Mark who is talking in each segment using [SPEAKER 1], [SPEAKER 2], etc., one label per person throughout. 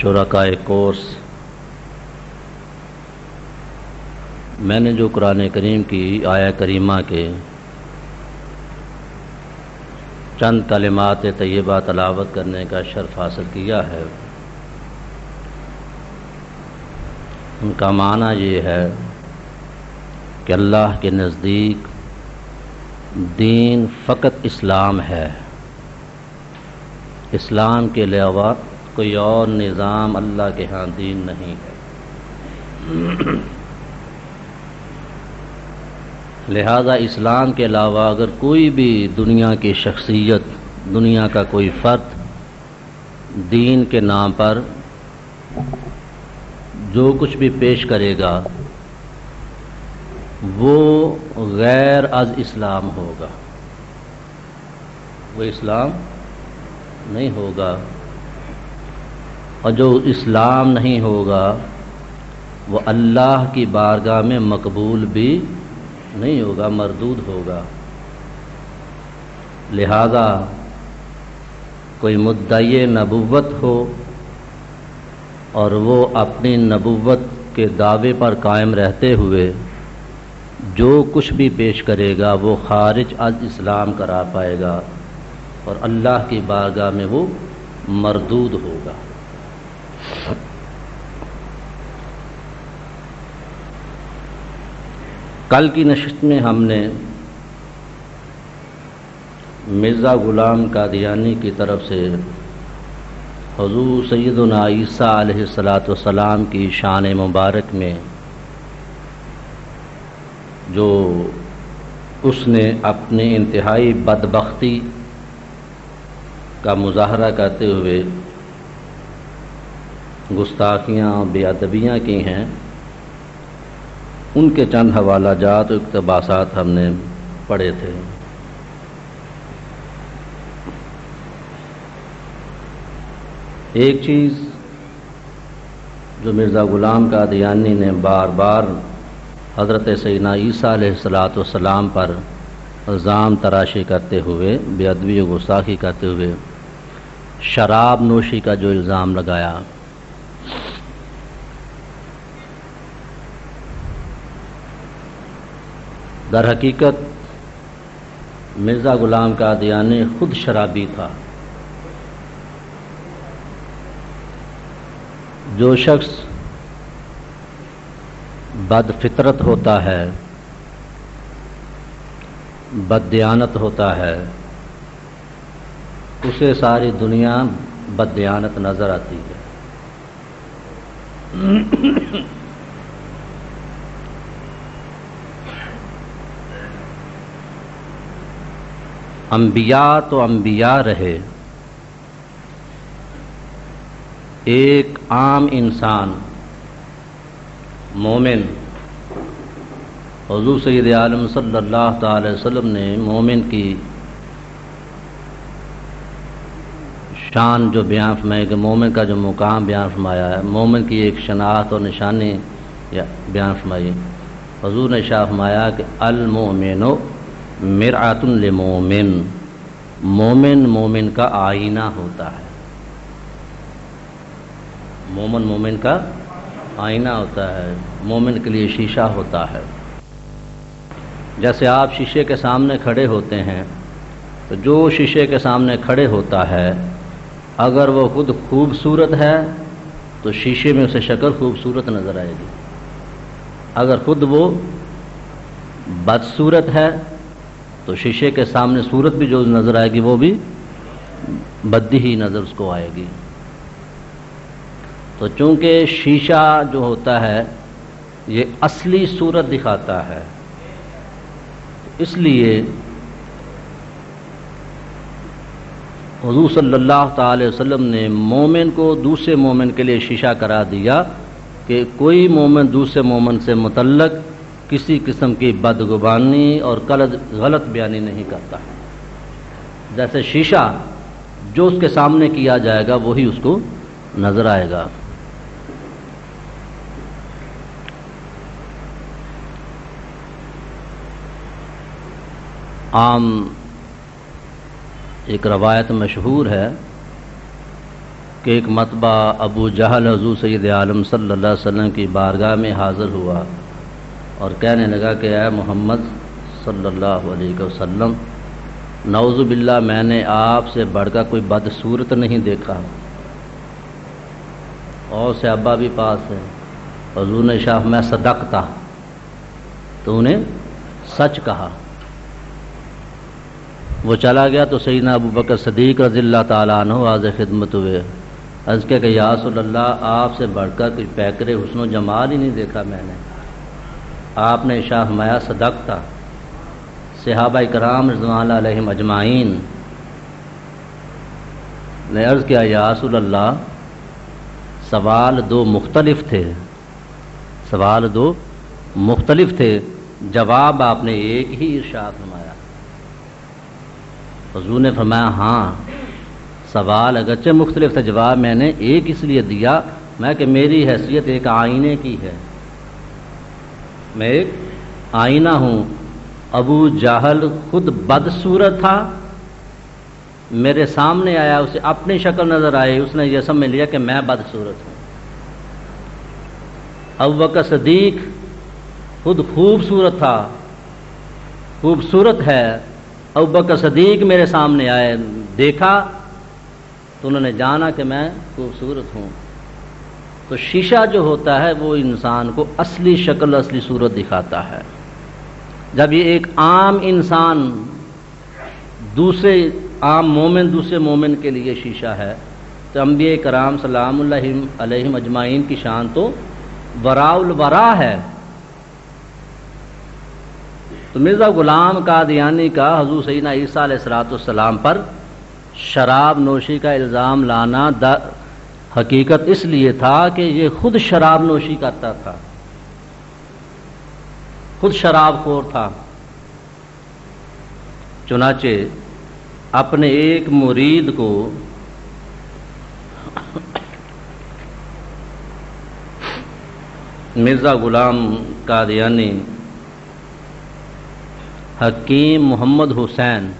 [SPEAKER 1] شرکائے course, میں نے جو قرآن کریم کی آیہ کریمہ کے چند کلمات طیبہ تلاوت کرنے کا شرف حاصل کیا ہے، ان کا معنی یہ ہے کہ اللہ کے نزدیک دین فقط اسلام ہے، اسلام کے علاوہ کوئی اور نظام اللہ کے ہاں دین نہیں ہے۔ لہذا اسلام کے علاوہ اگر کوئی بھی دنیا کی شخصیت، دنیا کا کوئی فرد دین کے نام پر جو کچھ بھی پیش کرے گا وہ غیر از اسلام ہوگا، وہ اسلام نہیں ہوگا، اور جو اسلام نہیں ہوگا وہ اللہ کی بارگاہ میں مقبول بھی نہیں ہوگا، مردود ہوگا۔ لہذا کوئی مدعی نبوت ہو اور وہ اپنی نبوت کے دعوے پر قائم رہتے ہوئے جو کچھ بھی پیش کرے گا وہ خارج از اسلام قرار پائے گا اور اللہ کی بارگاہ میں وہ مردود ہوگا۔ کل کی نشست میں ہم نے مرزا غلام قادیانی کی طرف سے حضور سیدنا عیسیٰ علیہ السلام کی شان مبارک میں جو اس نے اپنی انتہائی بدبختی کا مظاہرہ کرتے ہوئے گستاخیاں، بے ادبیاں کی ہیں، ان کے چند حوالہ جات و اقتباسات ہم نے پڑھے تھے۔ ایک چیز جو مرزا غلام قادیانی نے بار بار حضرت سیدنا عیسیٰ علیہ السلام پر الزام تراشی کرتے ہوئے، بے ادبی و گستاخی کرتے ہوئے شراب نوشی کا جو الزام لگایا، در حقیقت مرزا غلام قادیانی خود شرابی تھا۔ جو شخص بد فطرت ہوتا ہے، بد دیانت ہوتا ہے، اسے ساری دنیا بد دیانت نظر آتی ہے۔ انبیاء تو انبیاء رہے، ایک عام انسان مومن، حضور سید عالم صلی اللہ تعالی وسلم نے مومن کی شان جو بیان فرمائی کہ مومن کا جو مقام بیان فرمایا ہے، مومن کی ایک شناخت اور نشانی بیان فرمائی۔ حضور نے ارشاد فرمایا کہ المؤمن مرآۃ للمؤمن، مومن مومن کا آئینہ ہوتا ہے، مومن مومن کا آئینہ ہوتا ہے، مومن کے لیے شیشہ ہوتا ہے۔ جیسے آپ شیشے کے سامنے کھڑے ہوتے ہیں تو جو شیشے کے سامنے کھڑے ہوتا ہے اگر وہ خود خوبصورت ہے تو شیشے میں اسے شکل خوبصورت نظر آئے گی، اگر خود وہ بدصورت ہے تو شیشے کے سامنے صورت بھی جو نظر آئے گی وہ بھی بدی ہی نظر اس کو آئے گی۔ تو چونکہ شیشہ جو ہوتا ہے یہ اصلی صورت دکھاتا ہے، اس لیے حضور صلی اللہ تعالی وسلم نے مومن کو دوسرے مومن کے لیے شیشہ قرار دیا کہ کوئی مومن دوسرے مومن سے متعلق کسی قسم کی بدگمانی اور غلط بیانی نہیں کرتا۔ جیسے شیشہ جو اس کے سامنے کیا جائے گا وہی اس کو نظر آئے گا۔ عام ایک روایت مشہور ہے کہ ایک مرتبہ ابو جہل حضور سید عالم صلی اللہ علیہ وسلم کی بارگاہ میں حاضر ہوا اور کہنے لگا کہ اے محمد صلی اللہ علیہ وسلم، نعوذ باللہ میں نے آپ سے بڑھ کر کوئی بدصورت نہیں دیکھا، اور صحابہ بھی پاس ہے۔ حضور نے شاہ میں صدقتا، تو نے سچ کہا۔ وہ چلا گیا تو سیدنا ابو بکر صدیق رضی اللہ تعالیٰ عنہ حاضر خدمت ہوئے، عرض کیا کہ یا رسول اللہ آپ سے بڑھ کر کوئی پیکر حسن و جمال ہی نہیں دیکھا میں نے۔ آپ نے ارشاد فرمایا صدقتا۔ صحابہ کرام رضوان اللہ علیہم اجمعین نے عرض کیا یا رسول اللہ سوال دو مختلف تھے، سوال دو مختلف تھے، جواب آپ نے ایک ہی ارشاد فرمایا۔ حضور نے فرمایا ہاں سوال اگرچہ مختلف تھا، جواب میں نے ایک اس لیے دیا میں کہ میری حیثیت ایک آئینے کی ہے، میں ایک آئینہ ہوں۔ ابو جہل خود بدصورت تھا، میرے سامنے آیا، اسے اپنی شکل نظر آئی، اس نے یہ سمجھ لیا کہ میں بدصورت ہوں۔ ابو بکر صدیق خود خوبصورت تھا، خوبصورت ہے، ابو بکر صدیق میرے سامنے آئے، دیکھا تو انہوں نے جانا کہ میں خوبصورت ہوں۔ تو شیشہ جو ہوتا ہے وہ انسان کو اصلی شکل اصلی صورت دکھاتا ہے۔ جب یہ ایک عام انسان دوسرے عام مومن دوسرے مومن کے لیے شیشہ ہے، تو انبیاء کرام سلام اللہ علیہم اجمعین کی شان تو وراء الورا ہے۔ تو مرزا غلام قادیانی کا حضور سیدنا عیسیٰ علیہ السلام پر شراب نوشی کا الزام لانا حقیقت اس لیے تھا کہ یہ خود شراب نوشی کرتا تھا، خود شراب خور تھا۔ چنانچہ اپنے ایک مرید کو مرزا غلام قادیانی حکیم محمد حسین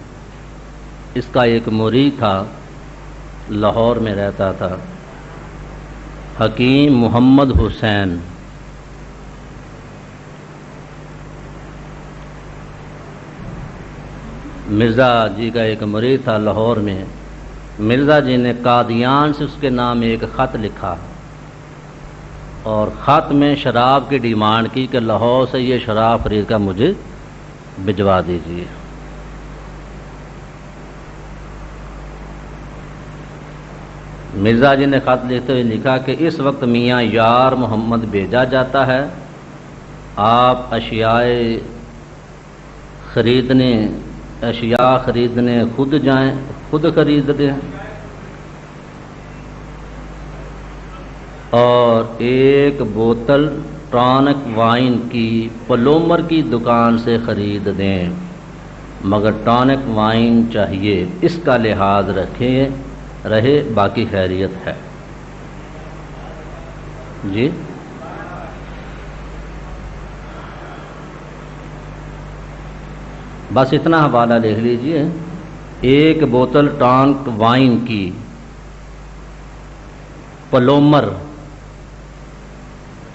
[SPEAKER 1] اس کا ایک مرید تھا، لاہور میں رہتا تھا، حکیم محمد حسین۔ مرزا جی کا ایک مرید تھا لاہور میں، مرزا جی نے قادیان سے اس کے نام ایک خط لکھا اور خط میں شراب کی ڈیمانڈ کی کہ لاہور سے یہ شراب خرید کر مجھے بھجوا دیجیے۔ مرزا جی نے خط لکھتے ہوئے لکھا کہ اس وقت میاں یار محمد بھیجا جاتا ہے، آپ اشیاء خریدنے خود جائیں، خود خرید دیں، اور ایک بوتل ٹانک وائن کی پلومر کی دکان سے خرید دیں، مگر ٹانک وائن چاہیے، اس کا لحاظ رہے، باقی خیریت ہے۔ جی بس اتنا حوالہ لکھ لیجئے، ایک بوتل ٹانک وائن کی پلومر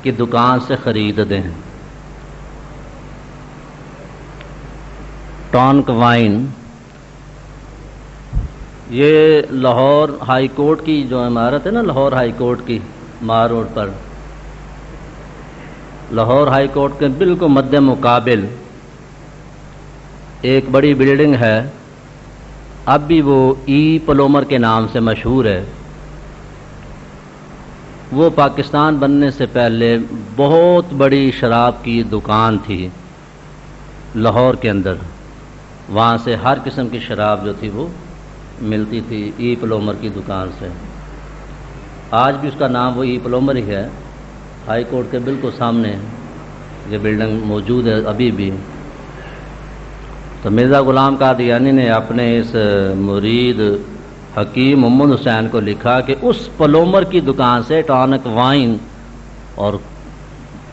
[SPEAKER 1] کی دکان سے خرید دیں۔ ٹانک وائن یہ لاہور ہائی کورٹ کی جو عمارت ہے نا، لاہور ہائی کورٹ کی مار روڈ پر، لاہور ہائی کورٹ کے بالکل مد مقابل ایک بڑی بلڈنگ ہے، اب بھی وہ ای پلومر کے نام سے مشہور ہے۔ وہ پاکستان بننے سے پہلے بہت بڑی شراب کی دکان تھی لاہور کے اندر، وہاں سے ہر قسم کی شراب جو تھی وہ ملتی تھی ای پلومر کی دکان سے۔ آج بھی اس کا نام وہ ای پلومر ہی ہے، ہائی کورٹ کے بالکل سامنے یہ بلڈنگ موجود ہے ابھی بھی۔ تو مرزا غلام قادیانی نے اپنے اس مرید حکیم محمد حسین کو لکھا کہ اس پلومر کی دکان سے ٹانک وائن اور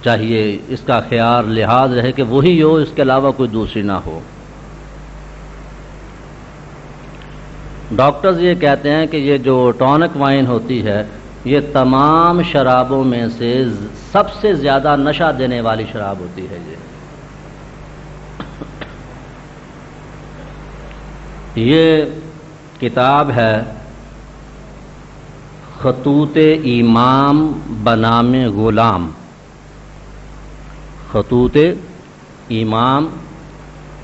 [SPEAKER 1] چاہیے، اس کا خیال لحاظ رہے کہ وہی ہو، اس کے علاوہ کوئی دوسری نہ ہو۔ ڈاکٹرز یہ کہتے ہیں کہ یہ جو ٹونک وائن ہوتی ہے یہ تمام شرابوں میں سے سب سے زیادہ نشہ دینے والی شراب ہوتی ہے۔ یہ کتاب ہے خطوط امام بنام غلام، خطوط امام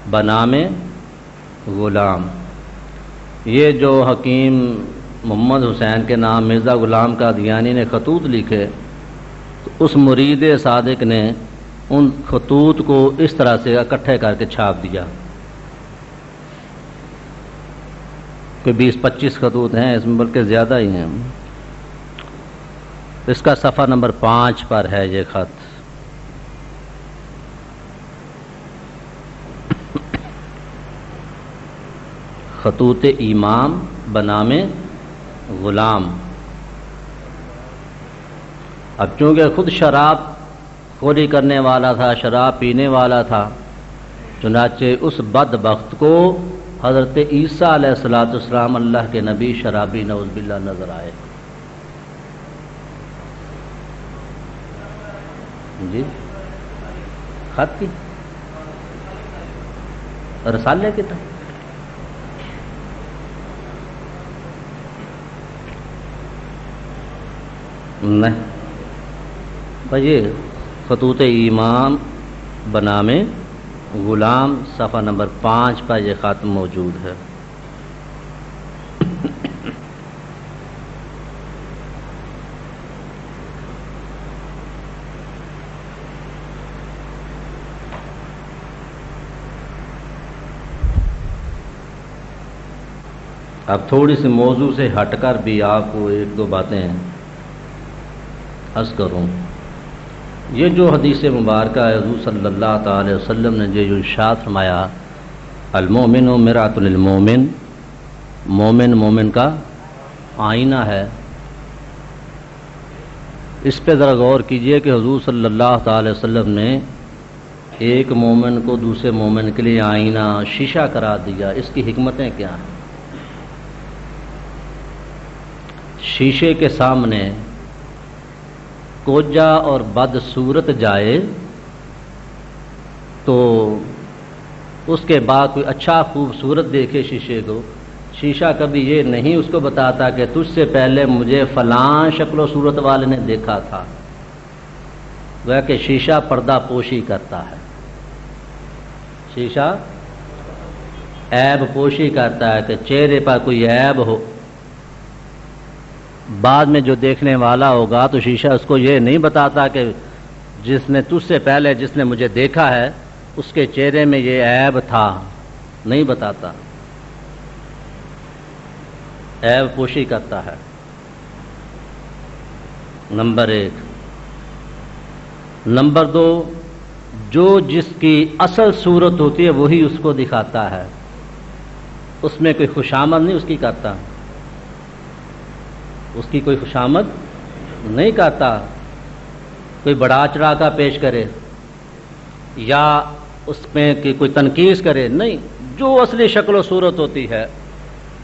[SPEAKER 1] بنام غلام۔ یہ جو حکیم محمد حسین کے نام مرزا غلام قادیانی نے خطوط لکھے تو اس مرید صادق نے ان خطوط کو اس طرح سے اکٹھے کر کے چھاپ دیا کہ 20-25 خطوط ہیں اس میں، بلکہ زیادہ ہی ہیں۔ اس کا صفحہ نمبر 5 پر ہے یہ خط۔ خطوط امام بنام غلام۔ اب چونکہ خود شراب خوری کرنے والا تھا، شراب پینے والا تھا، چنانچہ اس بدبخت کو حضرت عیسیٰ علیہ السلام اللہ کے نبی شرابی نعوذ باللہ نظر آئے۔ جی خط کی رسالے کی طرح نہیں بھائی، یہ خطوط امام بنام غلام صفحہ نمبر 5 پر یہ خط موجود ہے۔ اب تھوڑی سی موضوع سے ہٹ کر بھی آپ کو ایک دو باتیں عرض کروں۔ یہ جو حدیث مبارکہ ہے حضور صلی اللہ تعالی وسلم نے جو ارشاد فرمایا المومن مرآۃ للمومن، مومن مومن کا آئینہ ہے، اس پہ ذرا غور کیجئے کہ حضور صلی اللہ تعالی وسلم نے ایک مومن کو دوسرے مومن کے لیے آئینہ شیشہ قرار دیا، اس کی حکمتیں کیا ہیں؟ شیشے کے سامنے کوجا اور بدصورت جائے تو اس کے بعد کوئی اچھا خوبصورت دیکھے شیشے کو، شیشہ کبھی یہ نہیں اس کو بتاتا کہ تجھ سے پہلے مجھے فلاں شکل و صورت والے نے دیکھا تھا، گویا کہ شیشہ پردہ پوشی کرتا ہے، شیشہ عیب پوشی کرتا ہے کہ چہرے پر کوئی عیب ہو، بعد میں جو دیکھنے والا ہوگا تو شیشہ اس کو یہ نہیں بتاتا کہ جس نے تجھ سے پہلے جس نے مجھے دیکھا ہے اس کے چہرے میں یہ عیب تھا، نہیں بتاتا، عیب پوشی کرتا ہے۔ نمبر 1۔ نمبر 2، جو جس کی اصل صورت ہوتی ہے وہی اس کو دکھاتا ہے، اس میں کوئی خوشامد نہیں اس کی کرتا، اس کی کوئی خوشامد نہیں کرتا، کوئی بڑا چڑھا کا پیش کرے یا اس میں کی کوئی تنقید کرے، نہیں، جو اصلی شکل و صورت ہوتی ہے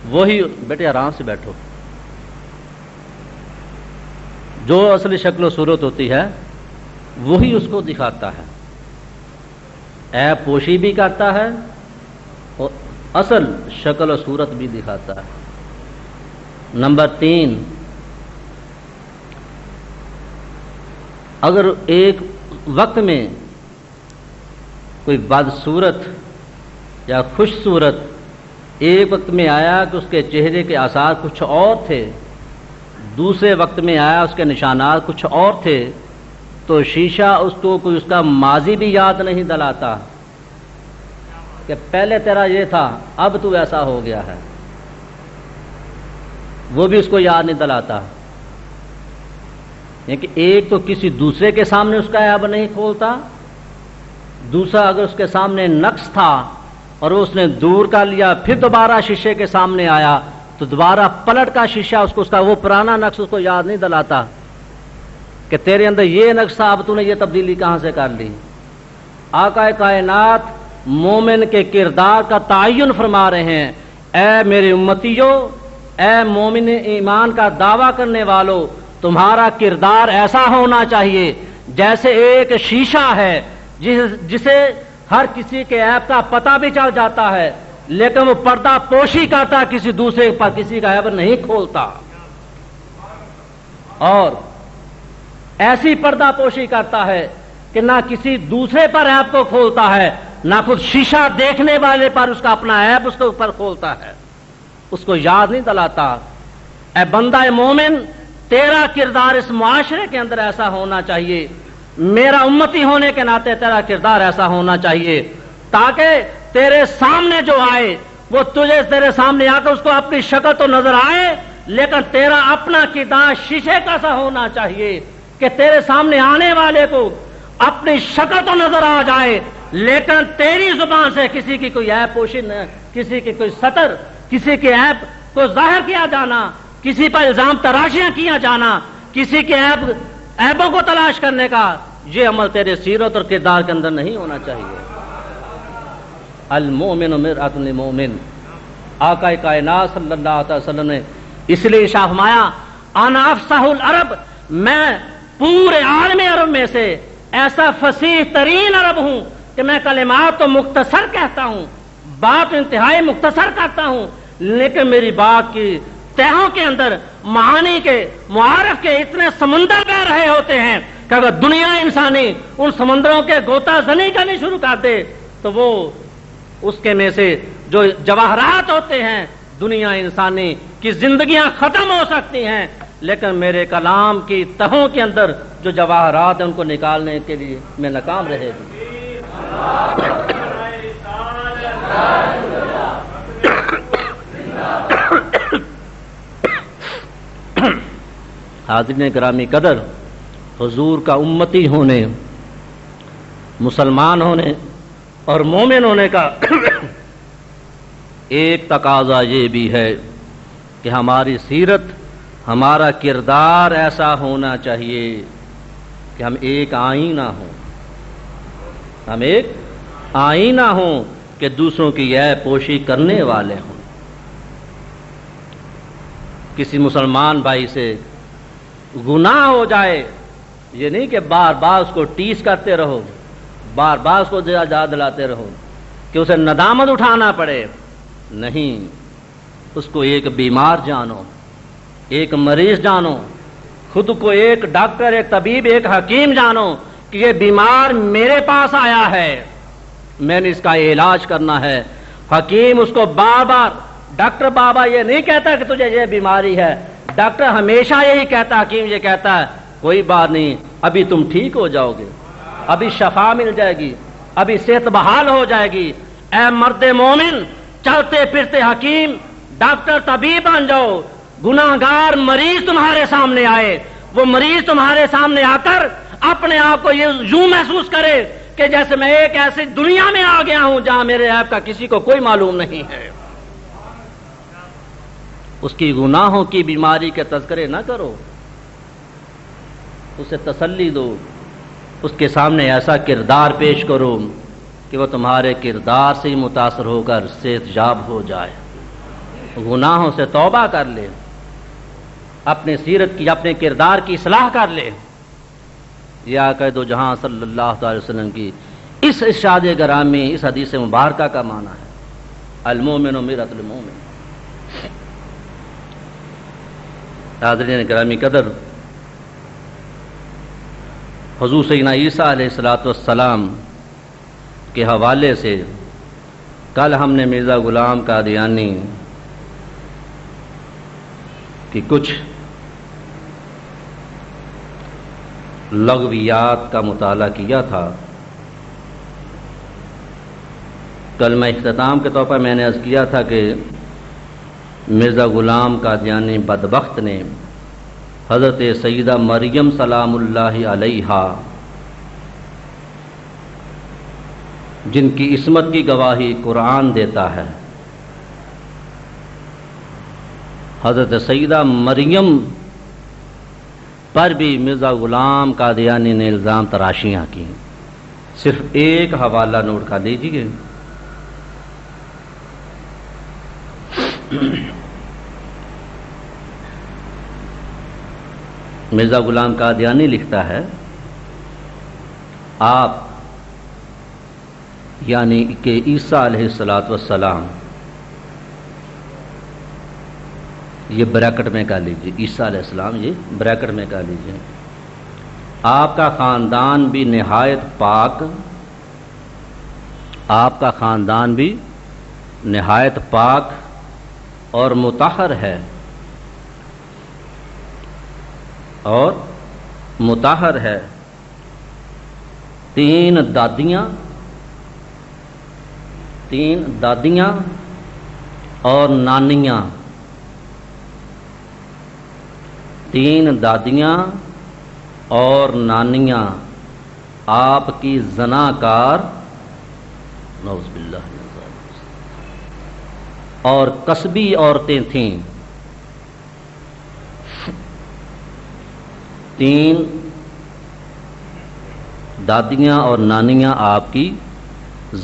[SPEAKER 1] وہی، بیٹے آرام سے بیٹھو، جو اصلی شکل و صورت ہوتی ہے وہی اس کو دکھاتا ہے، عیب پوشی بھی کرتا ہے اور اصل شکل و صورت بھی دکھاتا ہے۔ نمبر 3، اگر ایک وقت میں کوئی بدصورت یا خوش صورت ایک وقت میں آیا کہ اس کے چہرے کے آثار کچھ اور تھے، دوسرے وقت میں آیا اس کے نشانات کچھ اور تھے، تو شیشہ اس کو کوئی اس کا ماضی بھی یاد نہیں دلاتا کہ پہلے تیرا یہ تھا اب تو ایسا ہو گیا ہے، وہ بھی اس کو یاد نہیں دلاتا، کہ ایک تو کسی دوسرے کے سامنے اس کا عیب نہیں کھولتا، دوسرا اگر اس کے سامنے نقص تھا اور اس نے دور کر لیا پھر دوبارہ شیشے کے سامنے آیا تو دوبارہ پلٹ کا شیشہ اس کو اس کا وہ پرانا نقص اس کو یاد نہیں دلاتا کہ تیرے اندر یہ نقص تھا، اب تو نے یہ تبدیلی کہاں سے کر لی۔ آقا کائنات مومن کے کردار کا تعین فرما رہے ہیں، اے میرے امتیوں، اے مومن ایمان کا دعویٰ کرنے والوں، تمہارا کردار ایسا ہونا چاہیے جیسے ایک شیشہ ہے جسے ہر کسی کے عیب کا پتہ بھی چل جاتا ہے، لیکن وہ پردہ پوشی کرتا، کسی دوسرے پر کسی کا عیب نہیں کھولتا، اور ایسی پردہ پوشی کرتا ہے کہ نہ کسی دوسرے پر عیب کو کھولتا ہے، نہ خود شیشہ دیکھنے والے پر اس کا اپنا عیب اس کے اوپر کھولتا ہے، اس کو یاد نہیں دلاتا۔ اے بندہ مومن، تیرا کردار اس معاشرے کے اندر ایسا ہونا چاہیے، میرا امتی ہونے کے ناطے تیرا کردار ایسا ہونا چاہیے تاکہ تیرے سامنے جو آئے وہ تجھے تیرے سامنے آ کر اس کو اپنی شکل تو نظر آئے، لیکن تیرا اپنا کردار شیشے کا سا ہونا چاہیے کہ تیرے سامنے آنے والے کو اپنی شکل تو نظر آ جائے، لیکن تیری زبان سے کسی کی کوئی عیب پوشی نہ، کسی کی کوئی سطر، کسی کے عیب کو ظاہر کیا جانا، کسی پر الزام تراشیاں کیا جانا، کسی کے عیبوں کو تلاش کرنے کا، یہ عمل تیرے سیرت اور کردار کے اندر نہیں ہونا چاہیے۔ المومن مرآۃ للمومن، آقا کائنات صلی اللہ علیہ وسلم نے اس لیے ارشاد فرمایا انا افصح العرب، میں پورے عالم عرب میں سے ایسا فصیح ترین عرب ہوں کہ میں کلمات تو مختصر کہتا ہوں، بات انتہائی مختصر کرتا ہوں، لیکن میری بات کی تہوں کے اندر معانی کے، معارف کے اتنے سمندر بہ رہے ہوتے ہیں کہ اگر دنیا انسانی ان سمندروں کے غوطہ زنی کرنی شروع کر دے تو وہ اس کے میں سے جو جواہرات ہوتے ہیں، دنیا انسانی کی زندگیاں ختم ہو سکتی ہیں، لیکن میرے کلام کی تہوں کے اندر جو جواہرات ہیں ان کو نکالنے کے لیے میں ناکام رہے گی۔ حاضرین گرامی قدر، حضور کا امتی ہونے، مسلمان ہونے اور مومن ہونے کا ایک تقاضا یہ بھی ہے کہ ہماری سیرت، ہمارا کردار ایسا ہونا چاہیے کہ ہم ایک آئینہ ہوں، ہم ایک آئینہ ہوں کہ دوسروں کی عیب پوشی کرنے والے ہوں۔ کسی مسلمان بھائی سے گناہ ہو جائے، یہ نہیں کہ بار بار اس کو ٹیس کرتے رہو، بار بار اس کو یاد دلاتے رہو کہ اسے ندامت اٹھانا پڑے، نہیں، اس کو ایک بیمار جانو، ایک مریض جانو، خود کو ایک ڈاکٹر، ایک طبیب، ایک حکیم جانو کہ یہ بیمار میرے پاس آیا ہے، میں نے اس کا علاج کرنا ہے۔ حکیم اس کو بار بار، ڈاکٹر بابا یہ نہیں کہتا کہ تجھے یہ بیماری ہے، ڈاکٹر ہمیشہ یہی کہتا، حکیم یہ کہتا ہے کوئی بات نہیں، ابھی تم ٹھیک ہو جاؤ گے، ابھی شفا مل جائے گی، ابھی صحت بحال ہو جائے گی۔ اے مرد مومن، چلتے پھرتے حکیم، ڈاکٹر، طبیب بن جاؤ۔ گناہگار مریض تمہارے سامنے آئے، وہ مریض تمہارے سامنے آ کر اپنے آپ کو یوں محسوس کرے کہ جیسے میں ایک ایسی دنیا میں آ گیا ہوں جہاں میرے عیب کا کسی کو کوئی معلوم نہیں ہے۔ اس کی گناہوں کی بیماری کے تذکرے نہ کرو، اسے تسلی دو، اس کے سامنے ایسا کردار پیش کرو کہ وہ تمہارے کردار سے ہی متاثر ہو کر صحت یاب ہو جائے، گناہوں سے توبہ کر لے، اپنے سیرت کی، اپنے کردار کی اصلاح کر لے۔ یہ آقا دو جہاں صلی اللہ علیہ وسلم کی اس ارشاد گرامی، اس حدیث مبارکہ کا معنی ہے المومن مرآۃ للمومن۔ حاضرین گرامی قدر، حضور سیدنا عیسیٰ علیہ السلام کے حوالے سے کل ہم نے مرزا غلام قادیانی کی کچھ لغویات کا مطالعہ کیا تھا۔ کل میں اختتام کے طور پر میں نے عرض کیا تھا کہ مرزا غلام قادیانی بدبخت نے حضرت سیدہ مریم سلام اللہ علیہا، جن کی عصمت کی گواہی قرآن دیتا ہے، حضرت سیدہ مریم پر بھی مرزا غلام قادیانی نے الزام تراشیاں کی۔ صرف ایک حوالہ نوٹ کر لیجیے، مرزا غلام قادیانی لکھتا ہے آپ یعنی کہ عیسیٰ علیہ السلام، یہ بریکٹ میں کہہ لیجیے، عیسیٰ علیہ السلام یہ بریکٹ میں کہہ لیجیے، آپ کا خاندان بھی نہایت پاک، آپ کا خاندان بھی نہایت پاک اور مطہر ہے، اور مطہر ہے۔ تین دادیاں اور نانیاں، تین دادیاں اور نانیاں آپ کی زناکار نعوذ باللہ اور قصبی عورتیں تھیں۔ تین دادیاں اور نانیاں آپ کی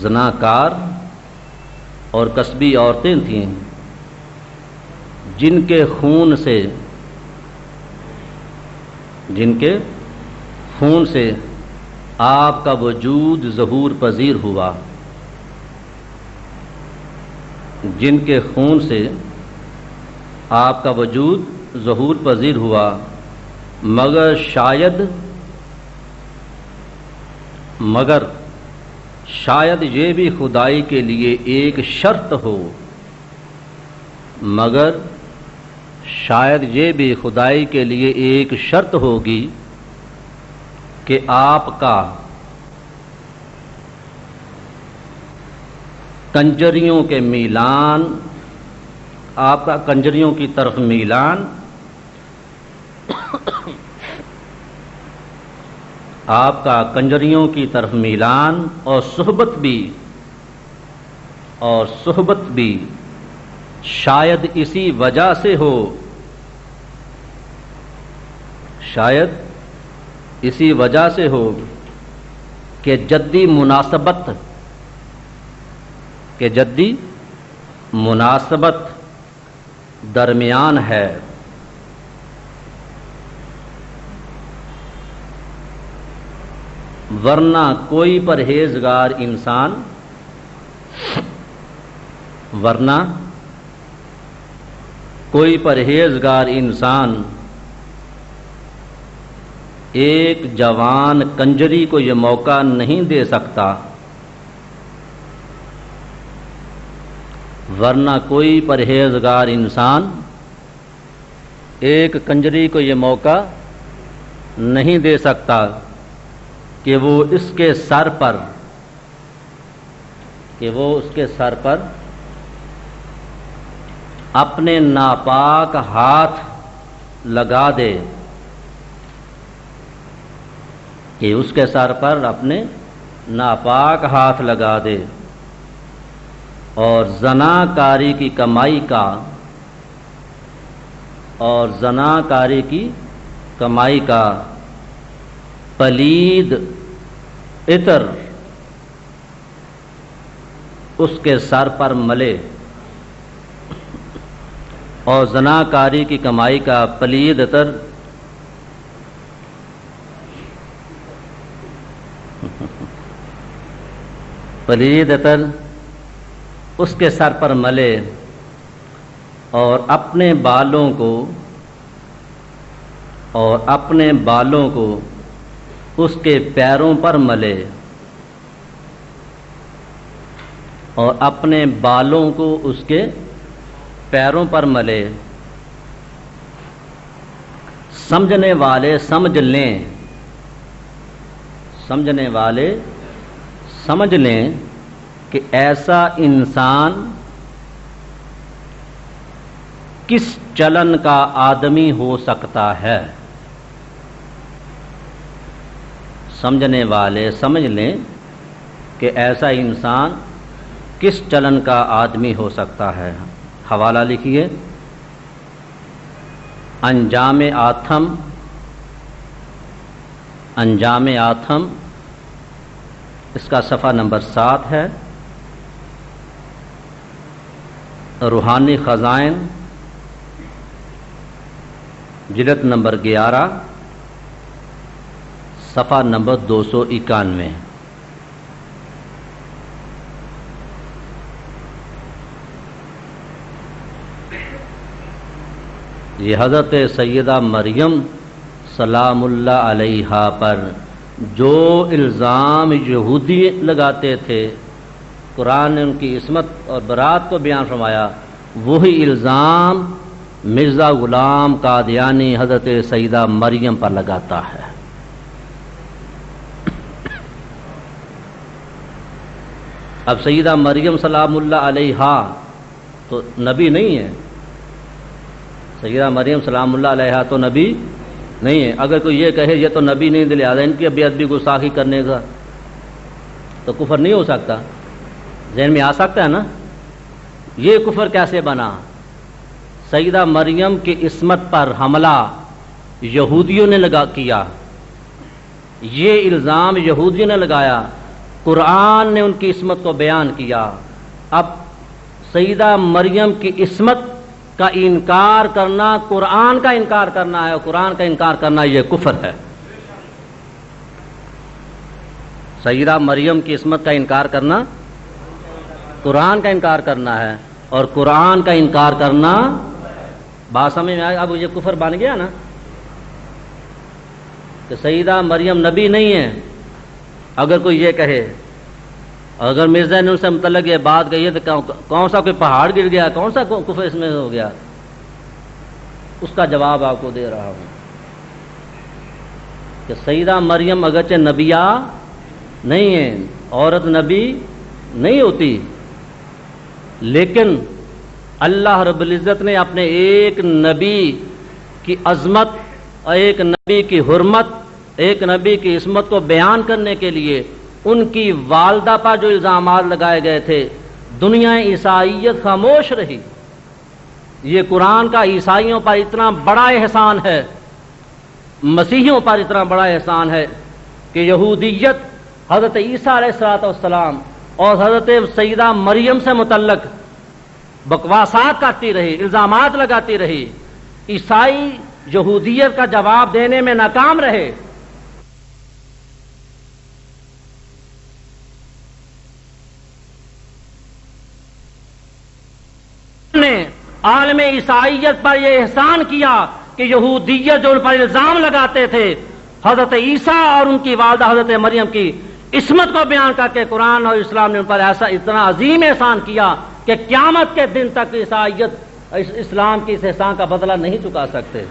[SPEAKER 1] زناکار اور قصبی عورتیں تھیں، جن کے خون سے آپ کا وجود ظہور پذیر ہوا، جن کے خون سے آپ کا وجود ظہور پذیر ہوا، مگر شاید یہ بھی خدائی کے لیے ایک شرط ہو، مگر شاید یہ بھی خدائی کے لیے ایک شرط ہوگی کہ آپ کا کنجریوں کے میلان، آپ کا کنجریوں کی طرف میلان، آپ کا کنجریوں کی طرف میلان اور صحبت بھی شاید اسی وجہ سے ہو، شاید اسی وجہ سے ہو کہ جدی مناسبت درمیان ہے، ورنہ کوئی پرہیزگار انسان ایک جوان کنجری کو یہ موقع نہیں دے سکتا، ورنہ کوئی پرہیزگار انسان ایک کنجری کو یہ موقع نہیں دے سکتا کہ وہ اس کے سر پر اپنے ناپاک ہاتھ لگا دے، کہ اس کے سر پر اپنے ناپاک ہاتھ لگا دے، اور زناکاری کی کمائی کا پلید عطر اس کے سر پر ملے، اور زناکاری کی کمائی کا پلید عطر اس کے سر پر ملے، اور اپنے بالوں کو اس کے پیروں پر ملے، اور اپنے بالوں کو اس کے پیروں پر ملے۔ سمجھنے والے سمجھ لیں کہ ایسا انسان کس چلن کا آدمی ہو سکتا ہے۔ سمجھنے والے سمجھ لیں کہ ایسا انسان کس چلن کا آدمی ہو سکتا ہے۔ حوالہ لکھیے، انجام آتھم، اس کا صفحہ نمبر 7 ہے۔ روحانی خزائن جلد نمبر 11 صفحہ نمبر 291۔ یہ حضرت سیدہ مریم سلام اللہ علیہا پر جو الزام یہودی لگاتے تھے، قرآن نے ان کی عصمت اور برات کو بیان فرمایا، وہی الزام مرزا غلام قادیانی حضرت سیدہ مریم پر لگاتا ہے۔ اب سیدہ مریم سلام اللہ علیہا تو نبی نہیں ہے، سیدہ مریم سلام اللہ علیہا تو نبی نہیں ہے۔ اگر کوئی یہ کہے یہ تو نبی نہیں، لہٰذا ان کی بے ادبی گستاخی کرنے کا تو کفر نہیں ہو سکتا، ذہن میں آ سکتا ہے نا؟ یہ کفر کیسے بنا؟ سیدہ مریم کی عصمت پر حملہ یہودیوں نے کیا، یہ الزام یہودیوں نے لگایا، قرآن نے ان کی عصمت کو بیان کیا۔ اب سیدہ مریم کی عصمت کا انکار کرنا قرآن کا انکار کرنا ہے، اور قرآن کا انکار کرنا یہ کفر ہے۔ سیدہ مریم کی عصمت کا انکار کرنا قرآن کا انکار کرنا ہے، اور قرآن کا انکار کرنا، بات سمجھ میں آئے؟ اب یہ کفر بن گیا نا کہ سیدہ مریم نبی نہیں ہے۔ اگر کوئی یہ کہے، اگر مرزا نے ان سے متعلق یہ بات کہی ہے تو کون سا کوئی پہاڑ گر گیا، کون سا کفر اس میں ہو گیا؟ اس کا جواب آپ کو دے رہا ہوں کہ سیدہ مریم اگرچہ نبیہ نہیں ہے، عورت نبی نہیں ہوتی، لیکن اللہ رب العزت نے اپنے ایک نبی کی عظمت اور ایک نبی کی حرمت، ایک نبی کی عصمت کو بیان کرنے کے لیے ان کی والدہ پر جو الزامات لگائے گئے تھے، دنیا عیسائیت خاموش رہی۔ یہ قرآن کا عیسائیوں پر اتنا بڑا احسان ہے، مسیحیوں پر اتنا بڑا احسان ہے کہ یہودیت حضرت عیسیٰ علیہ السلام اور حضرت سیدہ مریم سے متعلق بکواسات کرتی رہی، الزامات لگاتی رہی، عیسائی یہودیت کا جواب دینے میں ناکام رہے۔ نے عالم عیسائیت پر یہ احسان کیا کہ یہودیت جو ان پر الزام لگاتے تھے، حضرت عیسیٰ اور ان کی والدہ حضرت مریم کی عصمت کو بیان کر کے قرآن اور اسلام نے ان پر ایسا اتنا عظیم احسان کیا کہ قیامت کے دن تک عیسائیت اسلام کی اس احسان کا بدلہ نہیں چکا سکتے۔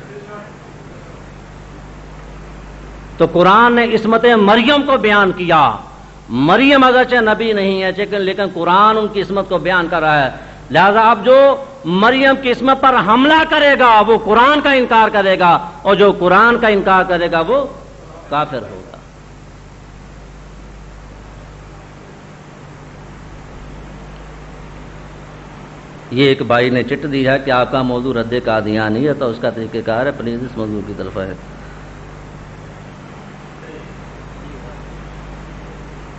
[SPEAKER 1] تو قرآن نے عصمت مریم کو بیان کیا۔ مریم اگرچہ نبی نہیں ہے، لیکن قرآن ان کی عصمت کو بیان کر رہا ہے، لہذا اب جو مریم کی عصمت پر حملہ کرے گا وہ قرآن کا انکار کرے گا، اور جو قرآن کا انکار کرے گا وہ کافر ہوگا۔ یہ ایک بھائی نے چٹ دی ہے کہ آپ کا موضوع رد قادیانی ہے، تو اس کا طریقہ کار ہے، پلیز اس موضوع کی طرف ہے۔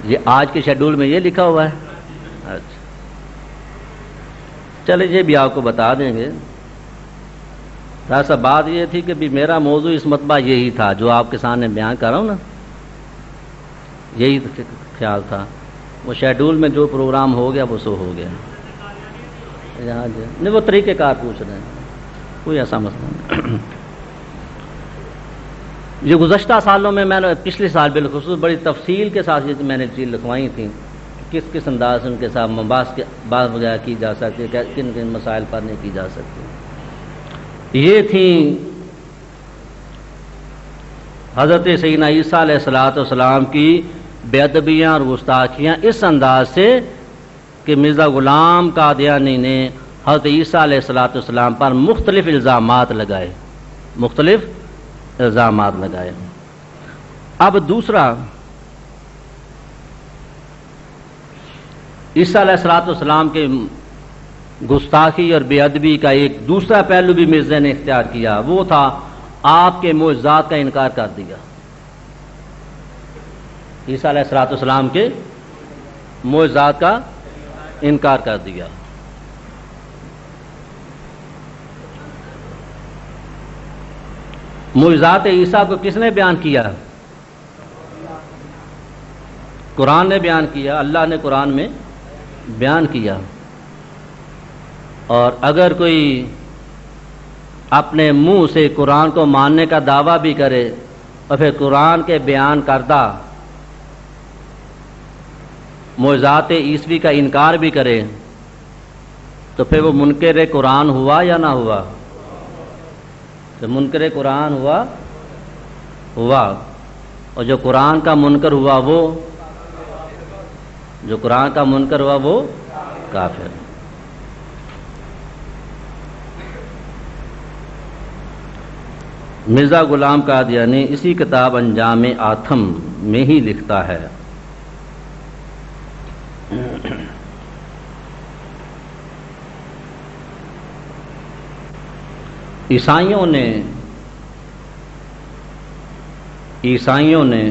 [SPEAKER 1] یہ آج کے شیڈول میں یہ لکھا ہوا ہے؟ اچھا چلے یہ بھی آپ کو بتا دیں گے۔ ایسا بات یہ تھی کہ بھی میرا موضوع اس مرتبہ یہی تھا جو آپ کے سامنے بیان کر رہا ہوں نا، یہی خیال تھا۔ وہ شیڈول میں جو پروگرام ہو گیا وہ سو ہو گیا۔ نہیں وہ طریقہ کار پوچھ رہے ہیں، کوئی ایسا مسئلہ نہیں۔ یہ گزشتہ سالوں میں نے پچھلے سال بالخصوص بڑی تفصیل کے ساتھ یہ میں نے چیز لکھوائی تھیں، کس کس انداز سے ان کے ساتھ بات وغیرہ کی جا سکتی ہے، کن کن مسائل پر نہیں کی جا سکتی۔ یہ تھیں حضرت سیدنا عیسیٰ علیہ السلام کی بے ادبیاں اور گستاخیاں اس انداز سے کہ مرزا غلام قادیانی نے حضرت عیسیٰ علیہ السلام پر مختلف الزامات لگائے، اب دوسرا عیسیٰ علیہ السلام کے گستاخی اور بے ادبی کا ایک دوسرا پہلو بھی مرزا نے اختیار کیا، وہ تھا آپ کے معجزات کا انکار کر دیا۔ عیسیٰ علیہ السلام کے معجزات کا انکار کر دیا۔ معجزات عیسیٰ کو کس نے بیان کیا؟ قرآن نے بیان کیا، اللہ نے قرآن میں بیان کیا۔ اور اگر کوئی اپنے منہ سے قرآن کو ماننے کا دعویٰ بھی کرے اور پھر قرآن کے بیان کردہ معجزات عیسوی کا انکار بھی کرے تو پھر وہ منکر قرآن ہوا یا نہ ہوا؟ تو منکر قرآن ہوا اور جو قرآن کا منکر ہوا وہ کافر۔ مرزا غلام قادیانی اسی کتاب انجام آتم میں ہی لکھتا ہے، عیسائیوں نے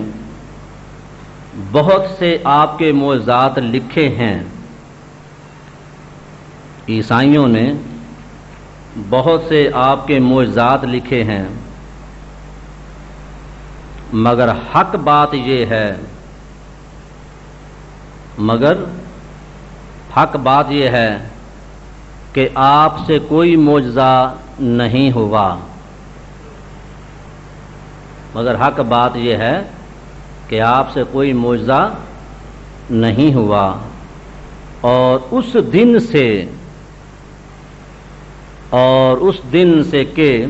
[SPEAKER 1] بہت سے آپ کے معجزات لکھے ہیں، عیسائیوں نے بہت سے آپ کے معجزات لکھے ہیں، مگر حق بات یہ ہے کہ آپ سے کوئی معجزہ نہیں ہوا۔ مگر حق بات یہ ہے کہ آپ سے کوئی معجزہ نہیں ہوا، اور اس دن سے کہ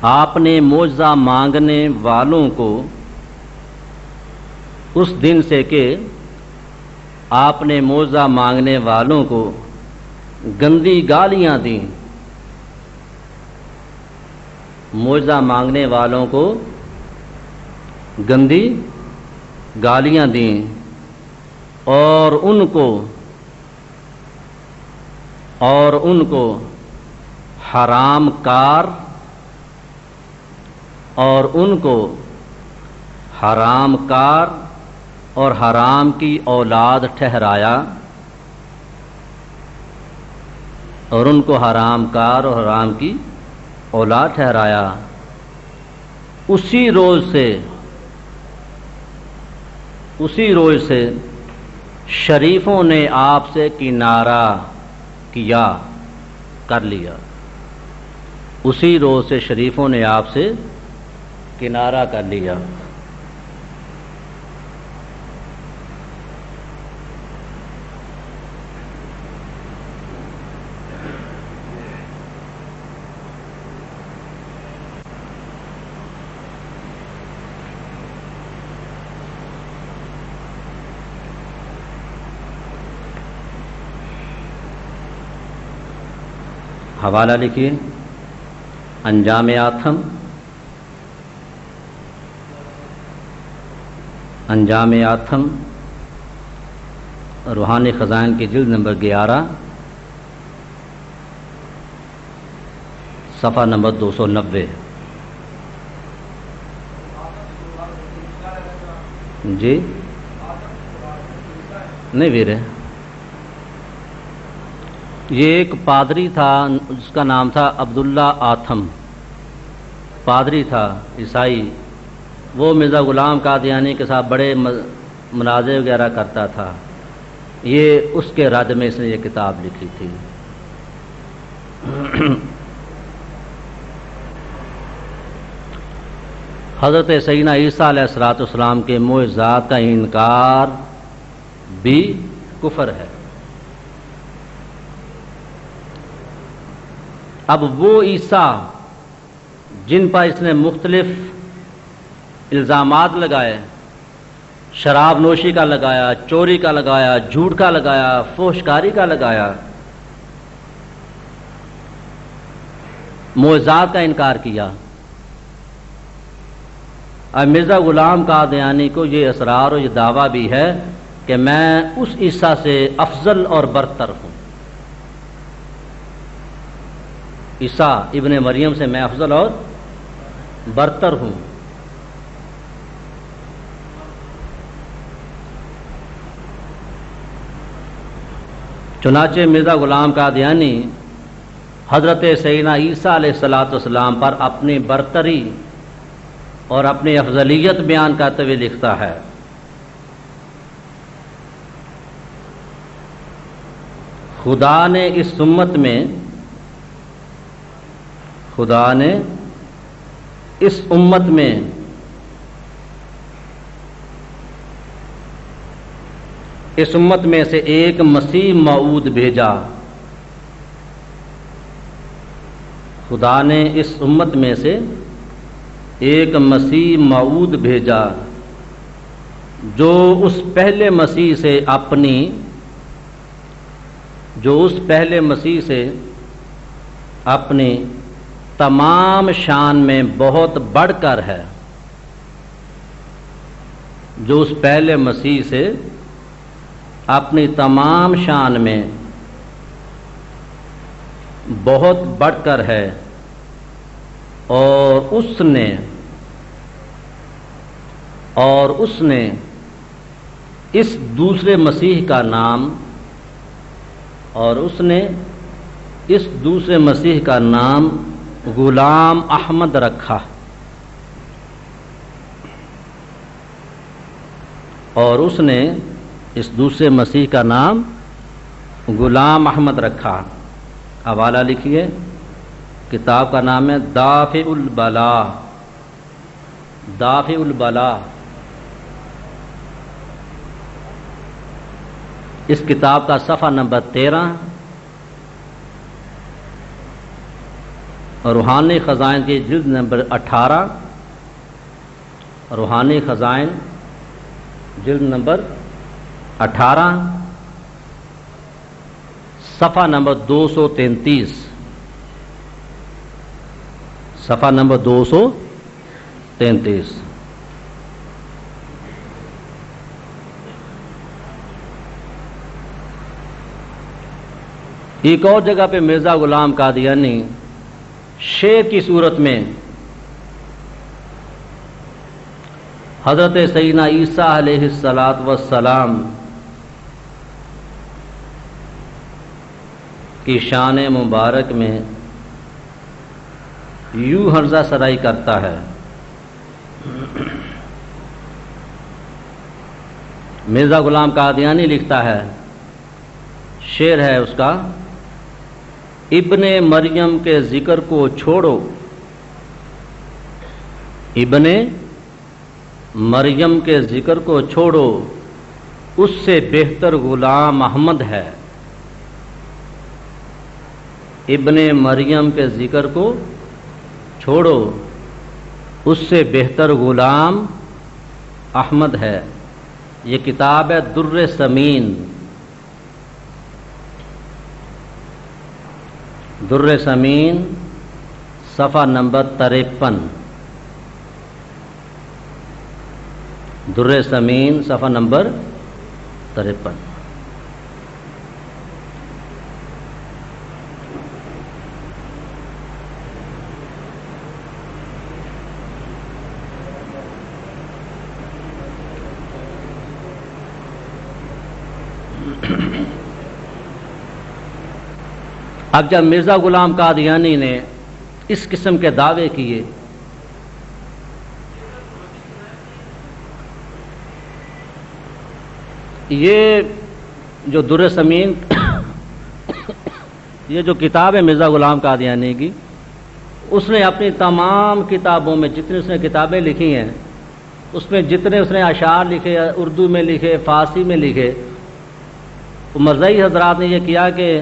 [SPEAKER 1] آپ نے معجزہ مانگنے والوں کو گندی گالیاں دیں، معجزہ مانگنے والوں کو گندی گالیاں دیں اور ان کو حرام کار اور حرام کی اولاد ٹھہرایا، اسی روز سے شریفوں نے آپ سے کنارہ کر لیا، اسی روز سے شریفوں نے آپ سے کنارہ کر لیا۔ حوالہ لکھیے انجام آتم روحانی خزائن کی جلد نمبر 11 صفحہ نمبر 290۔ جی نہیں ویرے، یہ ایک پادری تھا جس کا نام تھا عبداللہ آتم، پادری تھا عیسائی، وہ مرزا غلام قادیانی کے ساتھ بڑے مناظرے وغیرہ کرتا تھا، یہ اس کے رد میں اس نے یہ کتاب لکھی تھی۔ حضرت سیدنا عیسیٰ علیہ السلام کے معجزات کا انکار بھی کفر ہے۔ اب وہ عیسیٰ جن پر اس نے مختلف الزامات لگائے، شراب نوشی کا لگایا، چوری کا لگایا، جھوٹ کا لگایا، فحشکاری کا لگایا، معجزات کا انکار کیا، اب مرزا غلام قادیانی کو یہ اصرار اور یہ دعویٰ بھی ہے کہ میں اس عیسیٰ سے افضل اور برتر ہوں، عیسیٰ ابن مریم سے میں افضل اور برتر ہوں۔ چنانچہ مرزا غلام قادیانی حضرت سیدنا عیسیٰ علیہ السلام پر اپنی برتری اور اپنی افضلیت بیان کرتے ہوئے لکھتا ہے، خدا نے اس امت میں اس امت میں سے ایک مسیح موعود بھیجا، خدا نے اس امت میں سے ایک مسیح موعود بھیجا جو اس پہلے مسیح سے اپنی تمام شان میں بہت بڑھ کر ہے، جو اس پہلے مسیح سے اپنی تمام شان میں بہت بڑھ کر ہے، اور اس نے اس دوسرے مسیح کا نام غلام احمد رکھا، اور اس نے اس دوسرے مسیح کا نام غلام احمد رکھا۔ حوالہ لکھیے، کتاب کا نام ہے دافع البلا۔ اس کتاب کا صفحہ نمبر 13، اور روحانی خزائن کی جلد نمبر 18، روحانی خزائن جلد نمبر 18 صفحہ نمبر 233، صفحہ نمبر 233۔ ایک اور جگہ پہ مرزا غلام قادیانی شعر کی صورت میں حضرت سیدنا عیسیٰ علیہ السلام کی شان مبارک میں یوں حرزہ سرائی کرتا ہے، مرزا غلام قادیانی لکھتا ہے، شعر ہے اس کا، ابن مریم کے ذکر کو چھوڑو، ابن مریم کے ذکر کو چھوڑو، اس سے بہتر غلام احمد ہے، ابن مریم کے ذکر کو چھوڑو، اس سے بہتر غلام احمد ہے۔ یہ کتاب ہے در ثمین، در ثمین صفحہ نمبر 53، در ثمین صفحہ نمبر 53۔ اب جب مرزا غلام قادیانی نے اس قسم کے دعوے کیے، یہ جو در ثمین یہ جو کتاب ہے مرزا غلام قادیانی کی، اس نے اپنی تمام کتابوں میں جتنی اس نے کتابیں لکھی ہیں، اس میں جتنے اس نے اشعار لکھے، اردو میں لکھے، فارسی میں لکھے، مرزائی حضرات نے یہ کیا کہ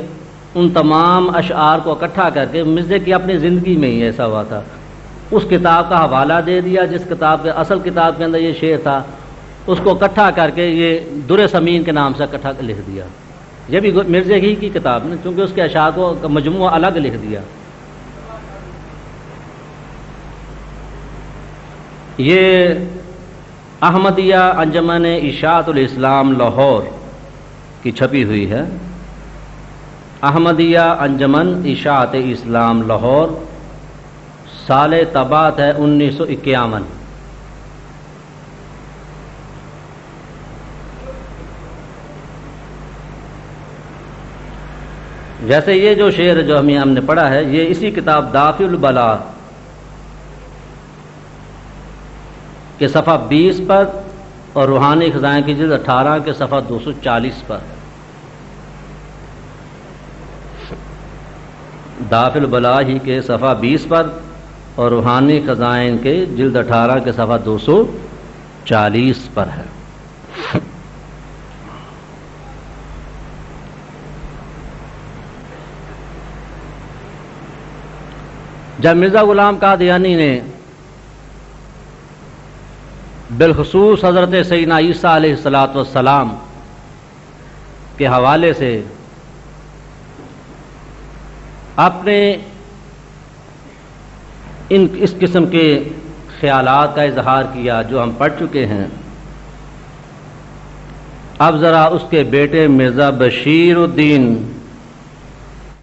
[SPEAKER 1] ان تمام اشعار کو اکٹھا کر کے، مرزے کی اپنی زندگی میں ہی ایسا ہوا تھا، اس کتاب کا حوالہ دے دیا جس کتاب کے اصل کتاب کے اندر یہ شعر تھا، اس کو اکٹھا کر کے یہ در ثمین کے نام سے اکٹھا لکھ دیا۔ یہ بھی مرزے ہی کی کتاب نے، چونکہ اس کے اشعار کو مجموعہ الگ لکھ دیا۔ یہ احمدیہ انجمن اشاعت الاسلام لاہور کی چھپی ہوئی ہے، احمدیہ انجمن اشاعت اسلام لاہور، سال طباعت ہے 1951۔ جیسے یہ جو شعر جو ہم نے پڑھا ہے یہ اسی کتاب دافع البلا کے صفحہ 20 پر اور روحانی خزائن کی جلد 18 کے صفحہ 240 پر، دافع البلا ہی کے صفحہ 20 پر اور روحانی خزائن کے جلد 18 کے صفحہ 240 پر ہے۔ جب مرزا غلام قادیانی نے بالخصوص حضرت سیدنا عیسیٰ علیہ السلام کے حوالے سے اپنے اس قسم کے خیالات کا اظہار کیا جو ہم پڑھ چکے ہیں، اب ذرا اس کے بیٹے مرزا بشیر الدین